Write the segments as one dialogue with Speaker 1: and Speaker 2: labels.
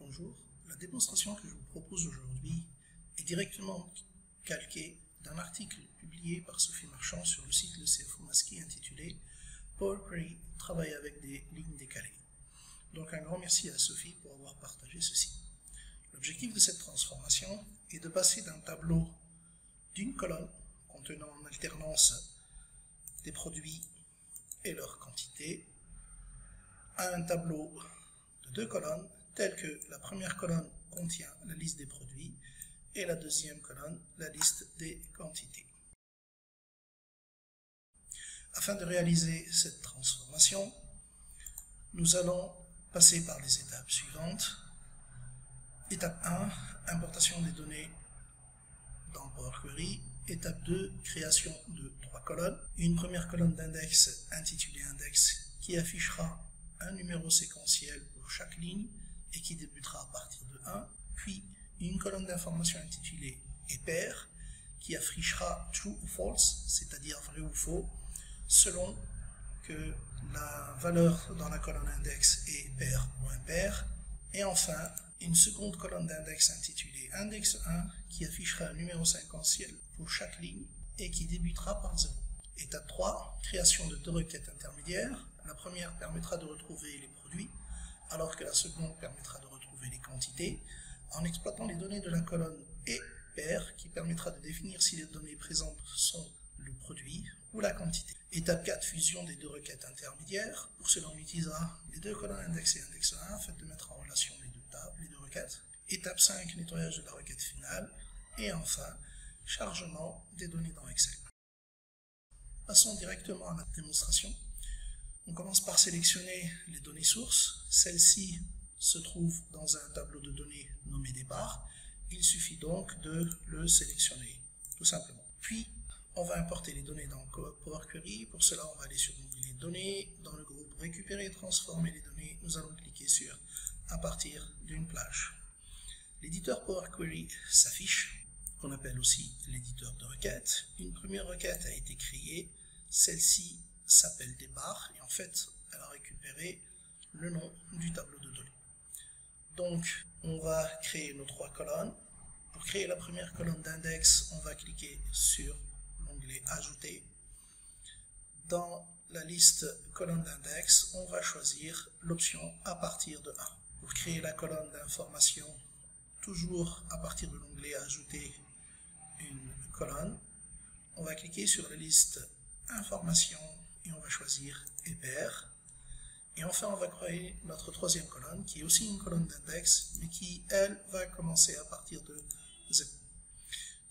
Speaker 1: Bonjour, la démonstration que je vous propose aujourd'hui est directement calquée d'un article publié par Sophie Marchand sur le site Le CFO Masqué intitulé Power Query travaille avec des lignes décalées. Donc un grand merci à Sophie pour avoir partagé ceci. L'objectif de cette transformation est de passer d'un tableau d'une colonne contenant en alternance des produits et leur quantité à un tableau de deux colonnes telles que la première colonne contient la liste des produits et la deuxième colonne la liste des quantités. Afin de réaliser cette transformation, nous allons passer par les étapes suivantes. Étape 1, importation des données dans Power Query. Étape 2, création de 3 colonnes. Une première colonne d'index intitulée index qui affichera un numéro séquentiel pour chaque ligne et qui débutera à partir de 1. Puis une colonne d'information intitulée et pair qui affichera true ou false, c'est-à-dire vrai ou faux, selon que la valeur dans la colonne index est pair ou impair. Et enfin, une seconde colonne d'index intitulée index 1 qui affichera un numéro séquentiel pour chaque ligne et qui débutera par 0. Étape 3, création de deux requêtes intermédiaires. La première permettra de retrouver les produits, alors que la seconde permettra de retrouver les quantités, en exploitant les données de la colonne et pair qui permettra de définir si les données présentes sont le produit ou la quantité. Étape 4, fusion des deux requêtes intermédiaires. Pour cela, on utilisera les deux colonnes index et index 1 afin de mettre en relation les deux tables, les deux requêtes. Étape 5, nettoyage de la requête finale. Et enfin, chargement des données dans Excel. Passons directement à la démonstration. On commence par sélectionner les données sources. Celles-ci se trouvent dans un tableau de données nommé départ. Il suffit donc de le sélectionner, tout simplement. Puis, on va importer les données dans Power Query. Pour cela, on va aller sur l'onglet données. Dans le groupe récupérer et transformer les données, nous allons cliquer sur à partir d'une plage. L'éditeur Power Query s'affiche, qu'on appelle aussi l'éditeur de requêtes. Une première requête a été créée. Celle-ci s'appelle départ et en fait, elle a récupéré le nom du tableau de données. Donc, on va créer nos 3 colonnes. Pour créer la première colonne d'index, on va cliquer sur l'onglet Ajouter. Dans la liste colonne d'index, on va choisir l'option à partir de 1. Pour créer la colonne d'information, toujours à partir de l'onglet Ajouter une colonne, on va cliquer sur la liste Information et on va choisir et pair. Et enfin, on va créer notre troisième colonne qui est aussi une colonne d'index, mais qui, elle, va commencer à partir de 0.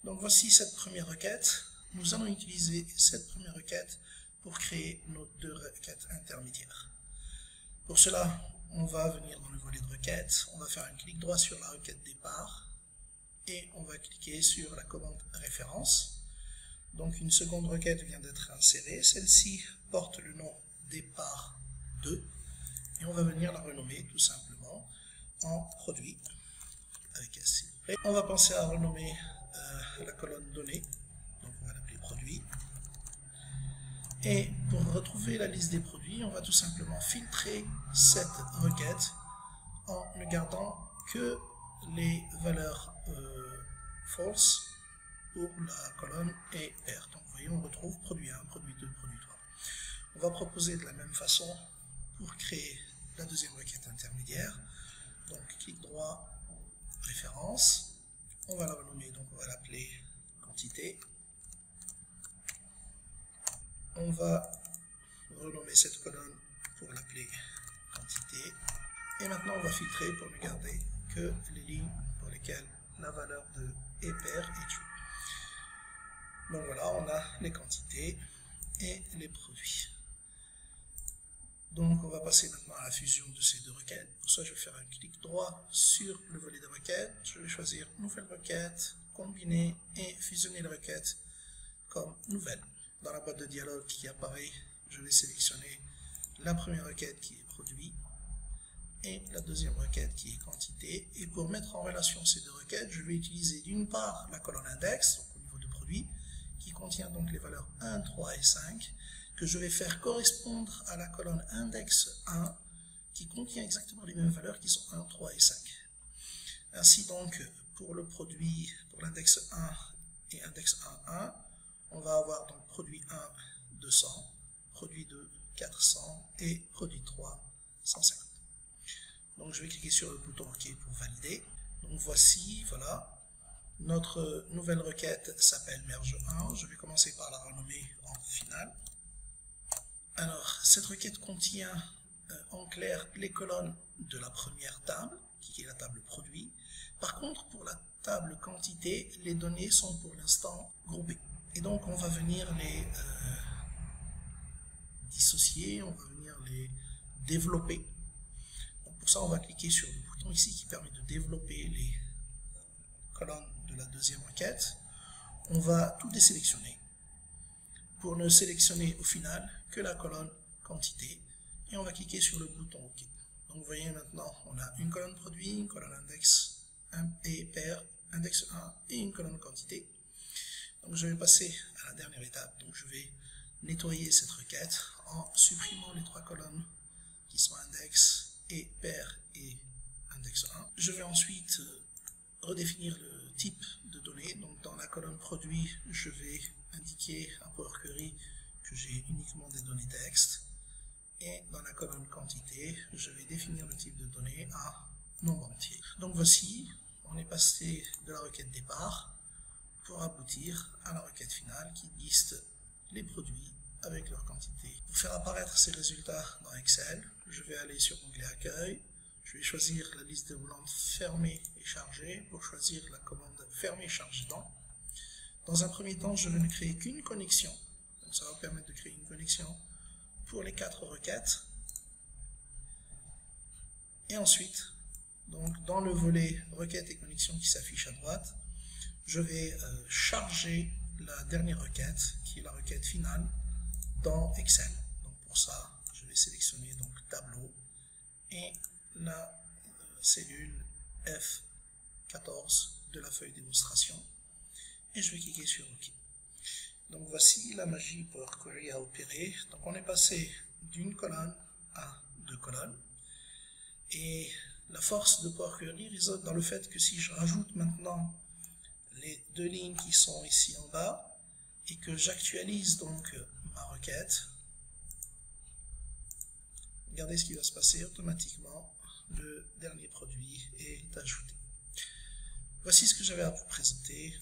Speaker 1: Donc voici cette première requête. Nous allons utiliser cette première requête pour créer nos deux requêtes intermédiaires. Pour cela, on va venir dans le volet de requêtes, on va faire un clic droit sur la requête départ et on va cliquer sur la commande référence. Donc une seconde requête vient d'être insérée, celle-ci porte le nom départ 2 et on va venir la renommer tout simplement en produit avec S. Et on va penser à renommer la colonne données, donc on va l'appeler produit. Et pour retrouver la liste des produits, on va tout simplement filtrer cette requête en ne gardant que les valeurs false pour la colonne et pair. Donc vous voyez, on retrouve produit 1, produit 2, produit 3. On va proposer de la même façon pour créer la deuxième requête intermédiaire. Donc clic droit, référence. On va la renommer, donc on va l'appeler quantité. On va renommer cette colonne pour l'appeler quantité. Et maintenant, on va filtrer pour ne garder que les lignes pour lesquelles la valeur de et pair est true. Donc voilà, on a les quantités et les produits. Donc on va passer maintenant à la fusion de ces deux requêtes. Pour ça, je vais faire un clic droit sur le volet de requêtes. Je vais choisir nouvelle requête, combiner et fusionner les requêtes comme nouvelle. Dans la boîte de dialogue qui apparaît, je vais sélectionner la première requête qui est produit et la deuxième requête qui est quantité. Et pour mettre en relation ces deux requêtes, je vais utiliser d'une part la colonne index, donc au niveau de produit, qui contient donc les valeurs 1, 3 et 5, que je vais faire correspondre à la colonne index 1, qui contient exactement les mêmes valeurs qui sont 1, 3 et 5. Ainsi donc, pour le produit, pour l'index 1 et index 1, 1, on va avoir donc produit 1, 200, produit 2, 400 et produit 3, 150. Donc je vais cliquer sur le bouton OK pour valider. Donc voici, voilà, notre nouvelle requête s'appelle merge1. Je vais commencer par la renommer en finale. Alors, cette requête contient en clair les colonnes de la première table, qui est la table produit. Par contre, pour la table quantité, les données sont pour l'instant groupées. Et donc, on va venir les dissocier, on va venir les développer. Donc, pour ça, on va cliquer sur le bouton ici qui permet de développer les colonnes de la deuxième requête. On va tout désélectionner pour ne sélectionner au final que la colonne quantité. Et on va cliquer sur le bouton OK. Donc vous voyez maintenant, on a une colonne produit, une colonne index 1 et pair, index 1 et une colonne quantité. Donc je vais passer à la dernière étape. Donc je vais nettoyer cette requête en supprimant les trois colonnes qui sont index et pair et index 1. Je vais ensuite redéfinir le type de données. Donc dans la colonne produit, je vais indiquer à Power Query que j'ai uniquement des données texte. Et dans la colonne quantité, je vais définir le type de données à nombre entier. Donc voici, on est passé de la requête départ pour aboutir à la requête finale qui liste les produits avec leur quantité. Pour faire apparaître ces résultats dans Excel, je vais aller sur l'onglet Accueil. Je vais choisir la liste déroulante fermée et chargée pour choisir la commande fermée charge dans. Dans un premier temps, je vais ne créer qu'une connexion. Donc ça va permettre de créer une connexion pour les 4 requêtes. Et ensuite, donc dans le volet requête et connexion qui s'affiche à droite, je vais charger la dernière requête, qui est la requête finale, dans Excel. Donc pour ça, je vais sélectionner donc tableau et la cellule F14 de la feuille démonstration. Et je vais cliquer sur OK. Donc voici la magie Power Query à opérer. Donc on est passé d'une colonne à 2 colonnes. Et la force de Power Query réside dans le fait que si je rajoute maintenant les 2 lignes qui sont ici en bas et que j'actualise donc ma requête, regardez ce qui va se passer automatiquement. Le dernier produit est ajouté. Voici ce que j'avais à vous présenter.